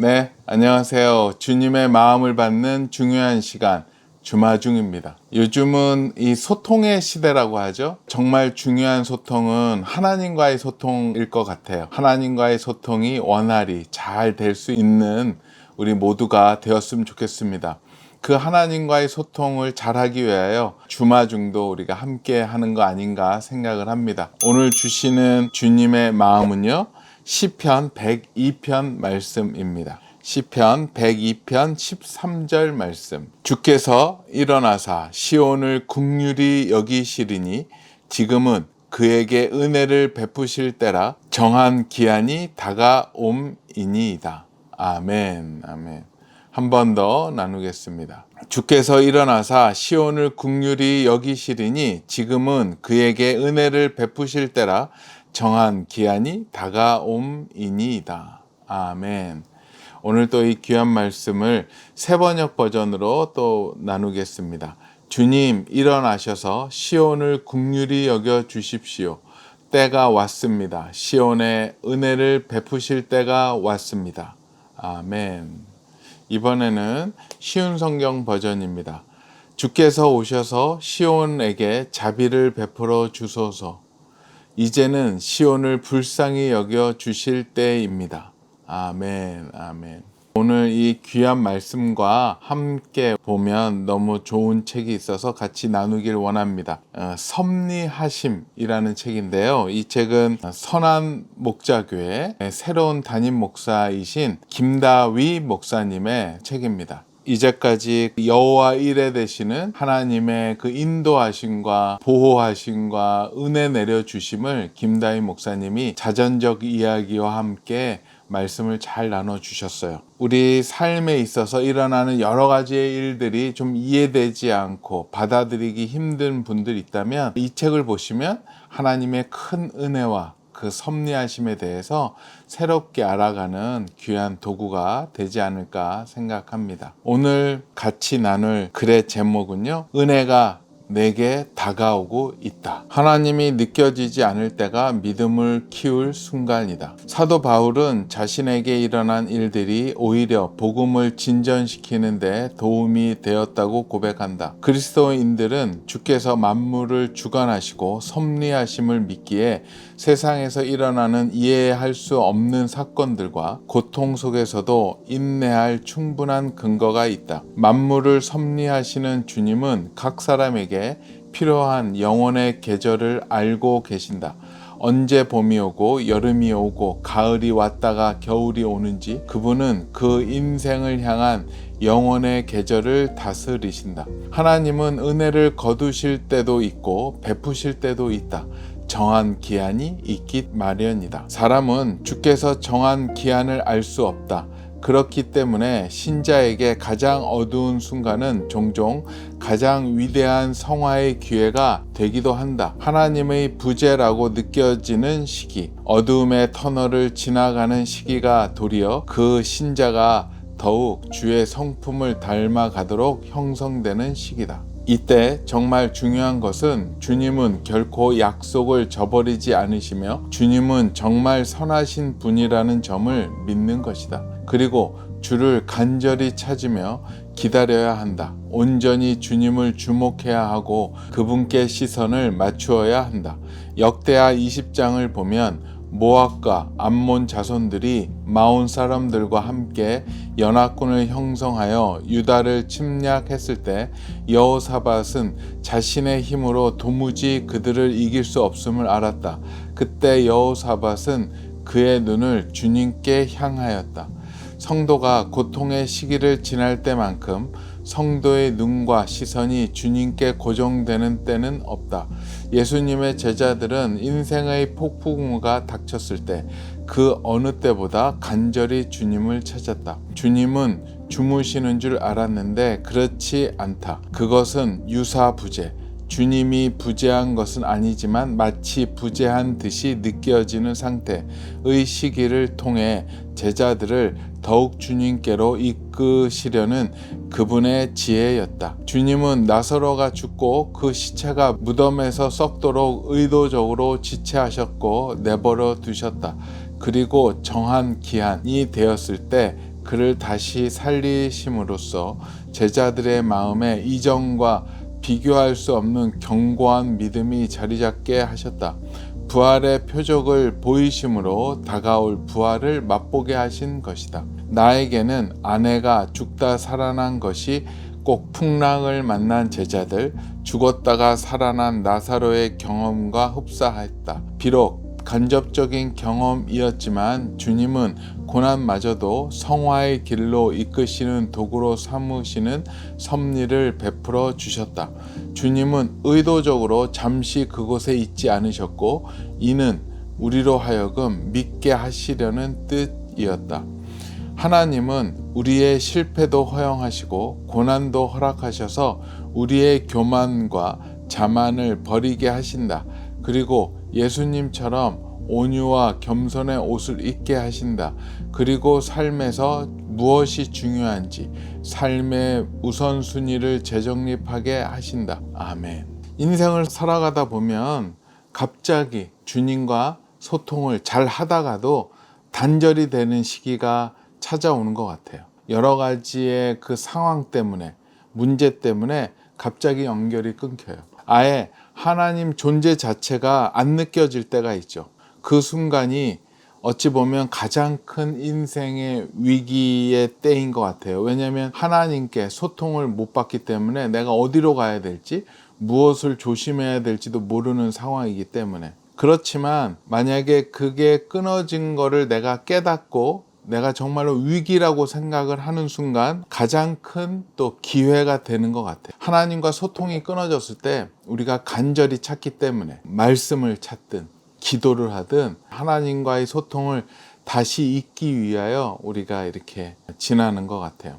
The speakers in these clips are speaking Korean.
네, 안녕하세요. 주님의 마음을 받는 중요한 시간, 주마중입니다. 요즘은 이 소통의 시대라고 하죠. 정말 중요한 소통은 하나님과의 소통일 것 같아요. 하나님과의 소통이 원활히 잘 될 수 있는 우리 모두가 되었으면 좋겠습니다. 그 하나님과의 소통을 잘하기 위하여 주마중도 우리가 함께 하는 거 아닌가 생각을 합니다. 오늘 주시는 주님의 마음은요, 시편 102편 말씀입니다. 시편 102편 13절 말씀. 주께서 일어나사 시온을 긍휼히 여기시리니 지금은 그에게 은혜를 베푸실 때라 정한 기한이 다가옴이니이다. 아멘. 아멘. 한 번 더 나누겠습니다. 주께서 일어나사 시온을 긍휼히 여기시리니 지금은 그에게 은혜를 베푸실 때라 정한 기한이 다가옴이니이다. 아멘. 오늘 또 이 귀한 말씀을 새번역 버전으로 또 나누겠습니다. 주님 일어나셔서 시온을 긍휼히 여겨 주십시오. 때가 왔습니다. 시온에 은혜를 베푸실 때가 왔습니다. 아멘. 이번에는 쉬운 성경 버전입니다. 주께서 오셔서 시온에게 자비를 베풀어 주소서. 이제는 시온을 불쌍히 여겨 주실 때입니다. 아멘, 아멘. 오늘 이 귀한 말씀과 함께 보면 너무 좋은 책이 있어서 같이 나누길 원합니다. 섭리하심이라는 책인데요. 이 책은 선한 목자교회 새로운 담임 목사이신 김다위 목사님의 책입니다. 이제까지 여호와 일에 되시는 하나님의 그 인도하심과 보호하심과 은혜 내려주심을 김다희 목사님이 자전적 이야기와 함께 말씀을 잘 나눠주셨어요. 우리 삶에 있어서 일어나는 여러 가지의 일들이 좀 이해되지 않고 받아들이기 힘든 분들이 있다면 이 책을 보시면 하나님의 큰 은혜와 그 섭리하심에 대해서 새롭게 알아가는 귀한 도구가 되지 않을까 생각합니다. 오늘 같이 나눌 글의 제목은요, 은혜가 내게 다가오고 있다. 하나님이 느껴지지 않을 때가 믿음을 키울 순간이다. 사도 바울은 자신에게 일어난 일들이 오히려 복음을 진전시키는 데 도움이 되었다고 고백한다. 그리스도인들은 주께서 만물을 주관하시고 섭리하심을 믿기에 세상에서 일어나는 이해할 수 없는 사건들과 고통 속에서도 인내할 충분한 근거가 있다. 만물을 섭리하시는 주님은 각 사람에게 필요한 영혼의 계절을 알고 계신다. 언제 봄이 오고 여름이 오고 가을이 왔다가 겨울이 오는지 그분은 그 인생을 향한 영혼의 계절을 다스리신다. 하나님은 은혜를 거두실 때도 있고 베푸실 때도 있다. 정한 기한이 있기 마련이다. 사람은 주께서 정한 기한을 알 수 없다. 그렇기 때문에 신자에게 가장 어두운 순간은 종종 가장 위대한 성화의 기회가 되기도 한다. 하나님의 부재라고 느껴지는 시기, 어두움의 터널을 지나가는 시기가 도리어 그 신자가 더욱 주의 성품을 닮아가도록 형성되는 시기다. 이때 정말 중요한 것은 주님은 결코 약속을 저버리지 않으시며 주님은 정말 선하신 분이라는 점을 믿는 것이다. 그리고 주를 간절히 찾으며 기다려야 한다. 온전히 주님을 주목해야 하고 그분께 시선을 맞추어야 한다. 역대하 20장을 보면 모압과 암몬 자손들이 마온 사람들과 함께 연합군을 형성하여 유다를 침략했을 때 여호사밧은 자신의 힘으로 도무지 그들을 이길 수 없음을 알았다. 그때 여호사밧은 그의 눈을 주님께 향하였다. 성도가 고통의 시기를 지날 때만큼 성도의 눈과 시선이 주님께 고정되는 때는 없다. 예수님의 제자들은 인생의 폭풍우가 닥쳤을 때 그 어느 때보다 간절히 주님을 찾았다. 주님은 주무시는 줄 알았는데 그렇지 않다. 그것은 유사부재. 주님이 부재한 것은 아니지만 마치 부재한 듯이 느껴지는 상태의 시기를 통해 제자들을 더욱 주님께로 이끄시려는 그분의 지혜였다. 주님은 나사로가 죽고 그 시체가 무덤에서 썩도록 의도적으로 지체하셨고 내버려 두셨다. 그리고 정한 기한이 되었을 때 그를 다시 살리심으로써 제자들의 마음에 이전과 비교할 수 없는 견고한 믿음이 자리잡게 하셨다. 부활의 표적을 보이심으로 다가올 부활을 맛보게 하신 것이다. 나에게는 아내가 죽다 살아난 것이 꼭 풍랑을 만난 제자들, 죽었다가 살아난 나사로의 경험과 흡사했다. 비록 간접적인 경험이었지만 주님은 고난마저도 성화의 길로 이끄시는 도구로 삼으시는 섭리를 베풀어 주셨다. 주님은 의도적으로 잠시 그곳에 있지 않으셨고 이는 우리로 하여금 믿게 하시려는 뜻이었다. 하나님은 우리의 실패도 허용하시고 고난도 허락하셔서 우리의 교만과 자만을 버리게 하신다. 그리고 예수님처럼 온유와 겸손의 옷을 입게 하신다. 그리고 삶에서 무엇이 중요한지 삶의 우선순위를 재정립하게 하신다. 아멘. 인생을 살아가다 보면 갑자기 주님과 소통을 잘 하다가도 단절이 되는 시기가 찾아오는 것 같아요. 여러 가지의 그 상황 때문에, 문제 때문에 갑자기 연결이 끊겨요. 아예 하나님 존재 자체가 안 느껴질 때가 있죠. 그 순간이 어찌 보면 가장 큰 인생의 위기의 때인 것 같아요. 왜냐하면 하나님께 소통을 못 받기 때문에 내가 어디로 가야 될지, 무엇을 조심해야 될지도 모르는 상황이기 때문에. 그렇지만 만약에 그게 끊어진 거를 내가 깨닫고 내가 정말로 위기라고 생각을 하는 순간 가장 큰 또 기회가 되는 것 같아요. 하나님과 소통이 끊어졌을 때 우리가 간절히 찾기 때문에 말씀을 찾든 기도를 하든 하나님과의 소통을 다시 잇기 위하여 우리가 이렇게 지나는 것 같아요.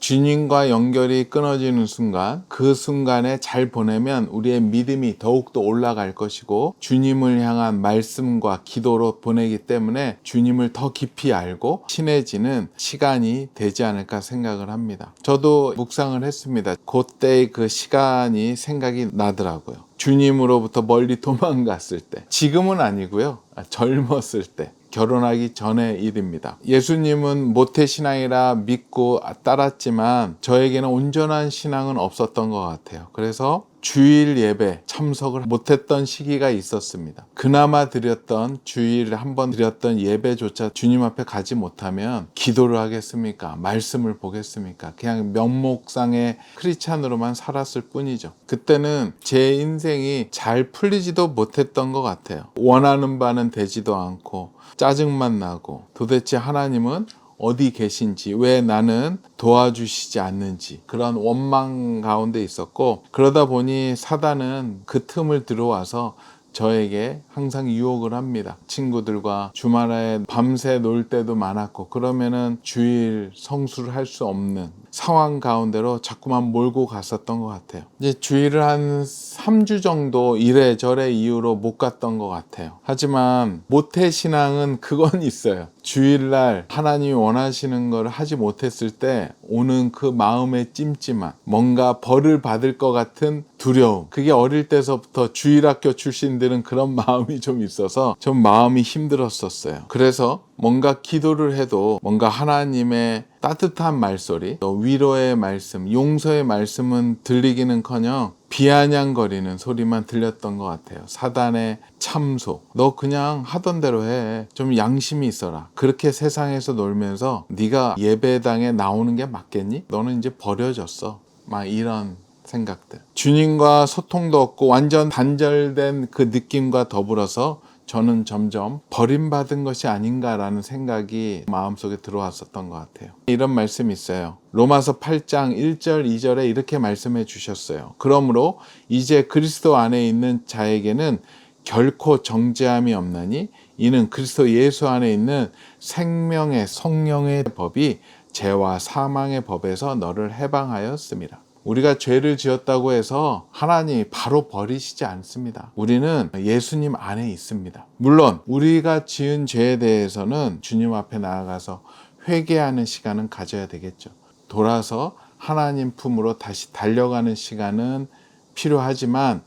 주님과 연결이 끊어지는 순간, 그 순간에 잘 보내면 우리의 믿음이 더욱더 올라갈 것이고 주님을 향한 말씀과 기도로 보내기 때문에 주님을 더 깊이 알고 친해지는 시간이 되지 않을까 생각을 합니다. 저도 묵상을 했습니다. 그때의 그 시간이 생각이 나더라고요. 주님으로부터 멀리 도망갔을 때, 지금은 아니고요, 젊었을 때, 결혼하기 전의 일입니다. 예수님은 모태신앙이라 믿고 따랐지만 저에게는 온전한 신앙은 없었던 것 같아요. 그래서 주일 예배 참석을 못했던 시기가 있었습니다. 그나마 드렸던 주일에 한 번 드렸던 예배조차 주님 앞에 가지 못하면 기도를 하겠습니까? 말씀을 보겠습니까? 그냥 명목상의 크리스찬으로만 살았을 뿐이죠. 그때는 제 인생이 잘 풀리지도 못했던 것 같아요. 원하는 바는 되지도 않고 짜증만 나고 도대체 하나님은 어디 계신지, 왜 나는 도와주시지 않는지 그런 원망 가운데 있었고, 그러다 보니 사단은 그 틈을 들어와서 저에게 항상 유혹을 합니다. 친구들과 주말에 밤새 놀 때도 많았고, 그러면은 주일 성수를 할 수 없는 상황 가운데로 자꾸만 몰고 갔었던 것 같아요. 이제 주일을 한 3주 정도 이래저래 이유로 못 갔던 것 같아요. 하지만 모태신앙은 그건 있어요. 주일날 하나님이 원하시는 걸 하지 못했을 때 오는 그 마음의 찜찜함, 뭔가 벌을 받을 것 같은 두려움, 그게 어릴 때서부터 주일학교 출신들은 그런 마음이 좀 있어서 좀 마음이 힘들었었어요. 그래서 뭔가 기도를 해도 뭔가 하나님의 따뜻한 말소리, 또 위로의 말씀, 용서의 말씀은 들리기는커녕 비아냥거리는 소리만 들렸던 것 같아요. 사단의 참소, 너 그냥 하던 대로 해, 좀 양심이 있어라, 그렇게 세상에서 놀면서 네가 예배당에 나오는 게 맞겠니? 너는 이제 버려졌어, 막 이런 생각들. 주님과 소통도 없고 완전 단절된 그 느낌과 더불어서 저는 점점 버림받은 것이 아닌가라는 생각이 마음속에 들어왔었던 것 같아요. 이런 말씀이 있어요. 로마서 8장 1절 2절에 이렇게 말씀해 주셨어요. 그러므로 이제 그리스도 안에 있는 자에게는 결코 정죄함이 없나니 이는 그리스도 예수 안에 있는 생명의 성령의 법이 죄와 사망의 법에서 너를 해방하였습니다. 우리가 죄를 지었다고 해서 하나님이 바로 버리시지 않습니다. 우리는 예수님 안에 있습니다. 물론 우리가 지은 죄에 대해서는 주님 앞에 나아가서 회개하는 시간은 가져야 되겠죠. 돌아서 하나님 품으로 다시 달려가는 시간은 필요하지만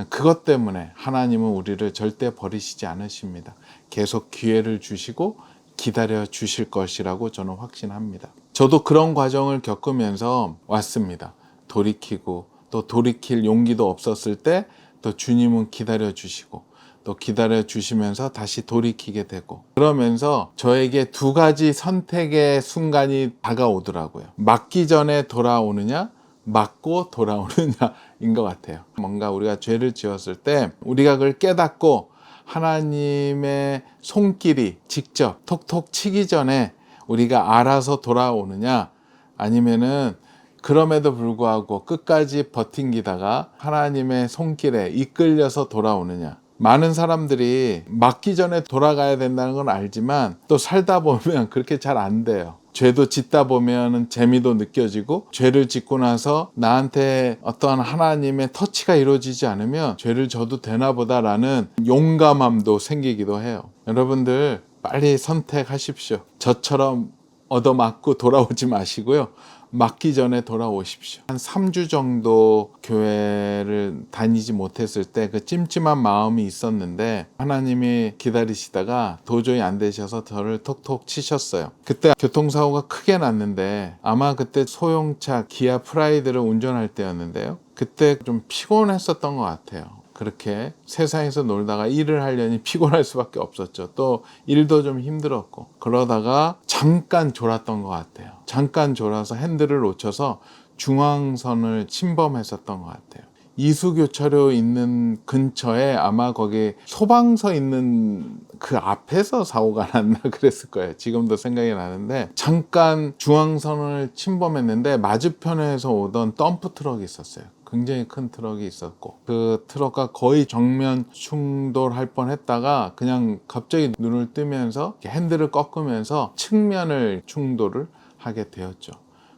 그것 때문에 하나님은 우리를 절대 버리시지 않으십니다. 계속 기회를 주시고 기다려 주실 것이라고 저는 확신합니다. 저도 그런 과정을 겪으면서 왔습니다. 돌이키고 또 돌이킬 용기도 없었을 때 또 주님은 기다려 주시고 또 기다려 주시면서 다시 돌이키게 되고, 그러면서 저에게 두 가지 선택의 순간이 다가오더라고요. 맞기 전에 돌아오느냐, 맞고 돌아오느냐인 것 같아요. 뭔가 우리가 죄를 지었을 때 우리가 그걸 깨닫고 하나님의 손길이 직접 톡톡 치기 전에 우리가 알아서 돌아오느냐, 아니면은 그럼에도 불구하고 끝까지 버팅기다가 하나님의 손길에 이끌려서 돌아오느냐. 많은 사람들이 맞기 전에 돌아가야 된다는 건 알지만 또 살다 보면 그렇게 잘 안 돼요. 죄도 짓다 보면 재미도 느껴지고, 죄를 짓고 나서 나한테 어떠한 하나님의 터치가 이루어지지 않으면 죄를 져도 되나 보다라는 용감함도 생기기도 해요. 여러분들 빨리 선택하십시오. 저처럼 얻어맞고 돌아오지 마시고요. 맞기 전에 돌아오십시오. 한 3주 정도 교회를 다니지 못했을 때 그 찜찜한 마음이 있었는데 하나님이 기다리시다가 도저히 안 되셔서 저를 톡톡 치셨어요. 그때 교통사고가 크게 났는데 아마 그때 소형차 기아 프라이드를 운전할 때였는데요. 그때 좀 피곤했었던 것 같아요. 그렇게 세상에서 놀다가 일을 하려니 피곤할 수밖에 없었죠. 또 일도 좀 힘들었고, 그러다가 잠깐 졸았던 것 같아요. 잠깐 졸아서 핸들을 놓쳐서 중앙선을 침범했었던 것 같아요. 이수교차로 있는 근처에 아마 거기 소방서 있는 그 앞에서 사고가 났나 그랬을 거예요. 지금도 생각이 나는데, 잠깐 중앙선을 침범했는데 맞은편에서 오던 덤프 트럭이 있었어요. 굉장히 큰 트럭이 있었고, 그 트럭과 거의 정면 충돌할 뻔했다가 그냥 갑자기 눈을 뜨면서 핸들을 꺾으면서 측면을 충돌을 하게 되었죠.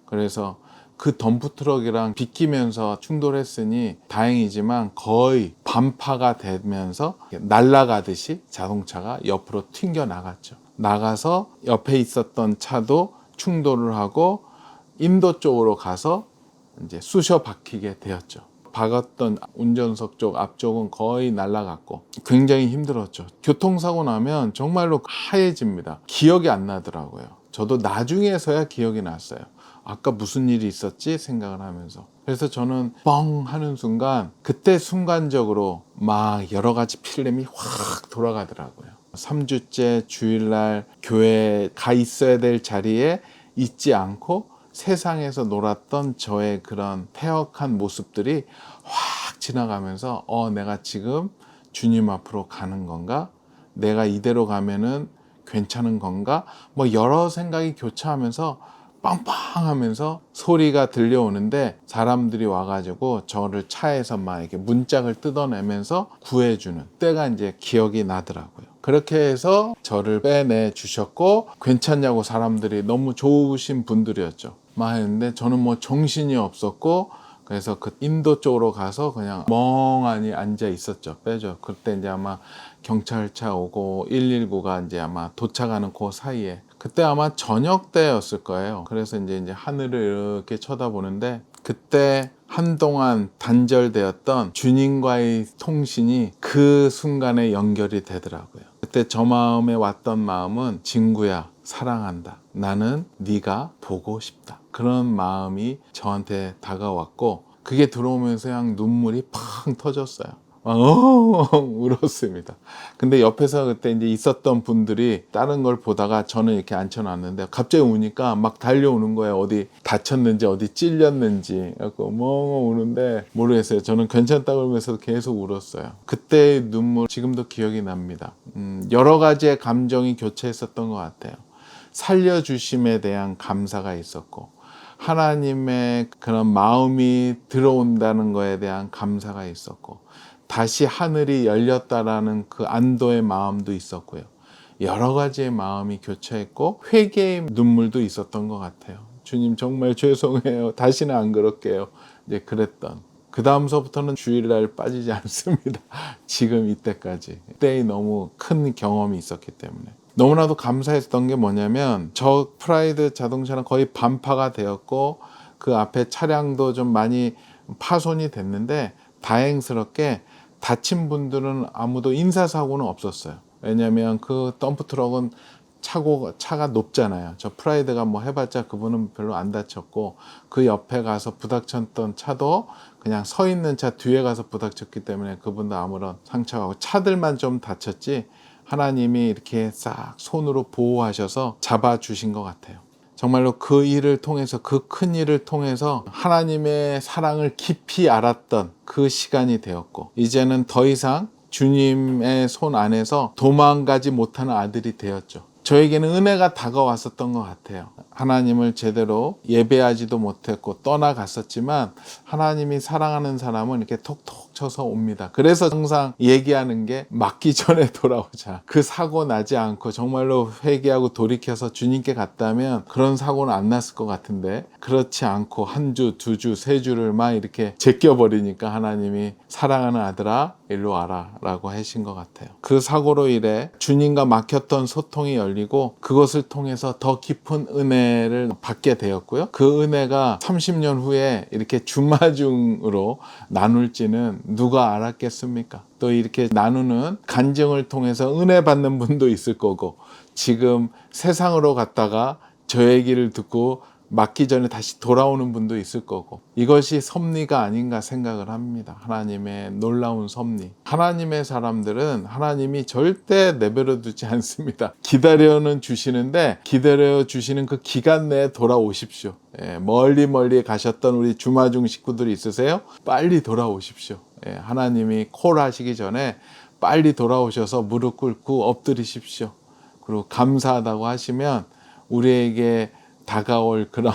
그래서 그 덤프 트럭이랑 비끼면서 충돌했으니 다행이지만 거의 반파가 되면서 날아가듯이 자동차가 옆으로 튕겨 나갔죠. 나가서 옆에 있었던 차도 충돌을 하고 인도 쪽으로 가서 이제 쑤셔 박히게 되었죠. 박았던 운전석 쪽 앞쪽은 거의 날아갔고 굉장히 힘들었죠. 교통사고 나면 정말로 하얘집니다. 기억이 안 나더라고요. 저도 나중에서야 기억이 났어요. 아까 무슨 일이 있었지 생각을 하면서. 그래서 저는 뻥 하는 순간, 그때 순간적으로 막 여러 가지 필름이 확 돌아가더라고요. 3주째 주일날 교회에 가 있어야 될 자리에 있지 않고 세상에서 놀았던 저의 그런 패역한 모습들이 확 지나가면서 내가 지금 주님 앞으로 가는 건가? 내가 이대로 가면은 괜찮은 건가? 뭐 여러 생각이 교차하면서 빵빵하면서 소리가 들려오는데, 사람들이 와가지고 저를 차에서 막 이렇게 문짝을 뜯어내면서 구해주는 때가 이제 기억이 나더라고요. 그렇게 해서 저를 빼내 주셨고, 괜찮냐고 사람들이 너무 좋으신 분들이었죠. 막 했는데 저는 뭐 정신이 없었고, 그래서 그 인도 쪽으로 가서 그냥 멍하니 앉아 있었죠. 빼죠. 그때 이제 아마 경찰차 오고 119가 이제 아마 도착하는 그 사이에, 그때 아마 저녁 때였을 거예요. 그래서 이제 하늘을 이렇게 쳐다보는데, 그때 한동안 단절되었던 주님과의 통신이 그 순간에 연결이 되더라고요. 그때 저 마음에 왔던 마음은, 친구야, 사랑한다. 나는 네가 보고 싶다. 그런 마음이 저한테 다가왔고, 그게 들어오면서 그냥 눈물이 팡 터졌어요. 울었습니다. 근데 옆에서 그때 이제 있었던 분들이 다른 걸 보다가 저는 이렇게 앉혀놨는데 갑자기 우니까 막 달려오는 거예요. 어디 다쳤는지 어디 찔렸는지. 그래서 멍 우는데 모르겠어요. 저는 괜찮다고 그러면서 계속 울었어요. 그때의 눈물 지금도 기억이 납니다. 여러 가지의 감정이 교차했었던 것 같아요. 살려주심에 대한 감사가 있었고, 하나님의 그런 마음이 들어온다는 거에 대한 감사가 있었고, 다시 하늘이 열렸다라는 그 안도의 마음도 있었고요. 여러 가지의 마음이 교차했고 회개의 눈물도 있었던 것 같아요. 주님 정말 죄송해요. 다시는 안 그럴게요. 이제 그랬던. 그 다음서부터는 주일날 빠지지 않습니다. 지금 이때까지. 그때의 너무 큰 경험이 있었기 때문에. 너무나도 감사했던 게 뭐냐면, 저 프라이드 자동차는 거의 반파가 되었고 그 앞에 차량도 좀 많이 파손이 됐는데, 다행스럽게 다친 분들은 아무도 인사사고는 없었어요. 왜냐하면 그 덤프트럭은 차가 높잖아요. 저 프라이드가 뭐 해봤자 그분은 별로 안 다쳤고, 그 옆에 가서 부닥쳤던 차도 그냥 서 있는 차 뒤에 가서 부닥쳤기 때문에 그분도 아무런 상처가 없고, 차들만 좀 다쳤지 하나님이 이렇게 싹 손으로 보호하셔서 잡아주신 것 같아요. 정말로 그 일을 통해서, 그 큰 일을 통해서 하나님의 사랑을 깊이 알았던 그 시간이 되었고, 이제는 더 이상 주님의 손 안에서 도망가지 못하는 아들이 되었죠. 저에게는 은혜가 다가왔었던 것 같아요. 하나님을 제대로 예배하지도 못했고 떠나갔었지만, 하나님이 사랑하는 사람은 이렇게 톡톡 쳐서 옵니다. 그래서 항상 얘기하는 게 맞기 전에 돌아오자. 그 사고 나지 않고 정말로 회개하고 돌이켜서 주님께 갔다면 그런 사고는 안 났을 것 같은데, 그렇지 않고 한 주, 두 주, 세 주를 막 이렇게 제껴버리니까 하나님이 사랑하는 아들아 일로 와라 라고 하신 것 같아요. 그 사고로 인해 주님과 막혔던 소통이 열리고, 그것을 통해서 더 깊은 은혜를 받게 되었고요. 그 은혜가 30년 후에 이렇게 주마중으로 나눌지는 누가 알았겠습니까? 또 이렇게 나누는 간증을 통해서 은혜 받는 분도 있을 거고, 지금 세상으로 갔다가 저 얘기를 듣고 맞기 전에 다시 돌아오는 분도 있을 거고, 이것이 섭리가 아닌가 생각을 합니다. 하나님의 놀라운 섭리. 하나님의 사람들은 하나님이 절대 내버려 두지 않습니다. 기다려는 주시는데, 기다려 주시는 그 기간 내에 돌아오십시오. 멀리 가셨던 우리 주마중 식구들이 있으세요? 빨리 돌아오십시오. 하나님이 콜하시기 전에 빨리 돌아오셔서 무릎 꿇고 엎드리십시오. 그리고 감사하다고 하시면 우리에게 다가올 그런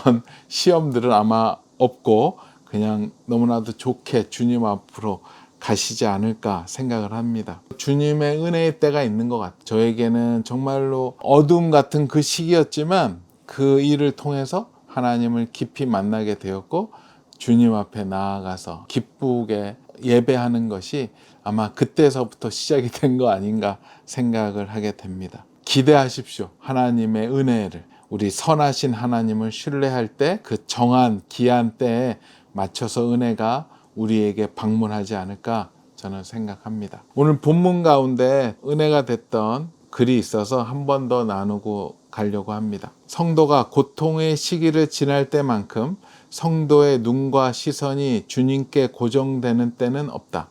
시험들은 아마 없고, 그냥 너무나도 좋게 주님 앞으로 가시지 않을까 생각을 합니다. 주님의 은혜의 때가 있는 것 같아요. 저에게는 정말로 어둠 같은 그 시기였지만, 그 일을 통해서 하나님을 깊이 만나게 되었고, 주님 앞에 나아가서 기쁘게 예배하는 것이 아마 그때서부터 시작이 된 거 아닌가 생각을 하게 됩니다. 기대하십시오. 하나님의 은혜를. 우리 선하신 하나님을 신뢰할 때 그 정한 기한 때에 맞춰서 은혜가 우리에게 방문하지 않을까 저는 생각합니다. 오늘 본문 가운데 은혜가 됐던 글이 있어서 한 번 더 나누고 가려고 합니다. 성도가 고통의 시기를 지날 때만큼 성도의 눈과 시선이 주님께 고정되는 때는 없다.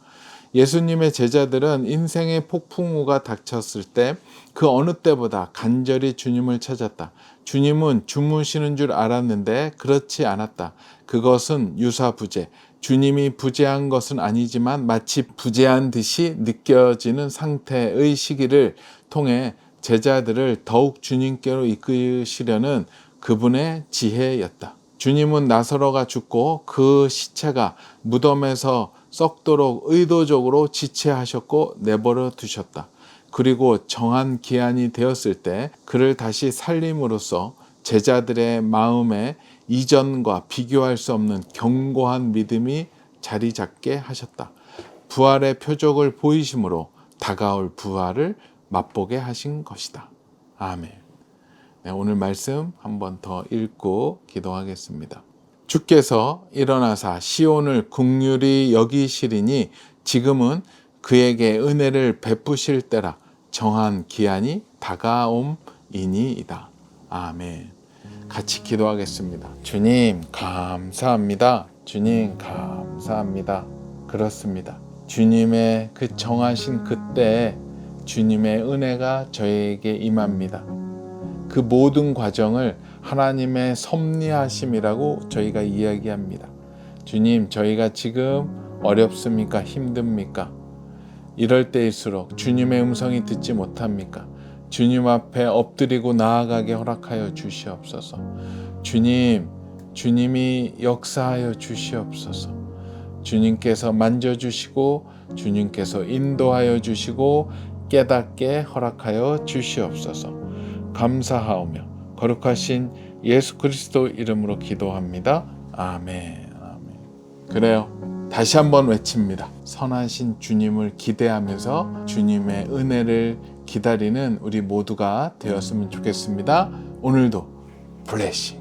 예수님의 제자들은 인생의 폭풍우가 닥쳤을 때 그 어느 때보다 간절히 주님을 찾았다. 주님은 주무시는 줄 알았는데 그렇지 않았다. 그것은 유사부재. 주님이 부재한 것은 아니지만 마치 부재한 듯이 느껴지는 상태의 시기를 통해 제자들을 더욱 주님께로 이끄시려는 그분의 지혜였다. 주님은 나사로가 죽고 그 시체가 무덤에서 썩도록 의도적으로 지체하셨고 내버려 두셨다. 그리고 정한 기한이 되었을 때 그를 다시 살림으로써 제자들의 마음에 이전과 비교할 수 없는 견고한 믿음이 자리 잡게 하셨다. 부활의 표적을 보이심으로 다가올 부활을 맛보게 하신 것이다. 아멘. 네, 오늘 말씀 한 번 더 읽고 기도하겠습니다. 주께서 일어나사 시온을 긍휼히 여기시리니 지금은 그에게 은혜를 베푸실 때라. 정한 기한이 다가옴이니이다. 아멘. 같이 기도하겠습니다. 주님 감사합니다. 주님 감사합니다. 그렇습니다. 주님의 그 정하신 그때에 주님의 은혜가 저에게 임합니다. 그 모든 과정을 하나님의 섭리하심이라고 저희가 이야기합니다. 주님, 저희가 지금 어렵습니까? 힘듭니까? 이럴 때일수록 주님의 음성이 듣지 못합니까? 주님 앞에 엎드리고 나아가게 허락하여 주시옵소서. 주님, 주님이 역사하여 주시옵소서. 주님께서 만져주시고 주님께서 인도하여 주시고 깨닫게 허락하여 주시옵소서. 감사하오며 거룩하신 예수 그리스도 이름으로 기도합니다. 아멘. 아멘. 그래요. 다시 한번 외칩니다. 선하신 주님을 기대하면서 주님의 은혜를 기다리는 우리 모두가 되었으면 좋겠습니다. 오늘도 블레싱.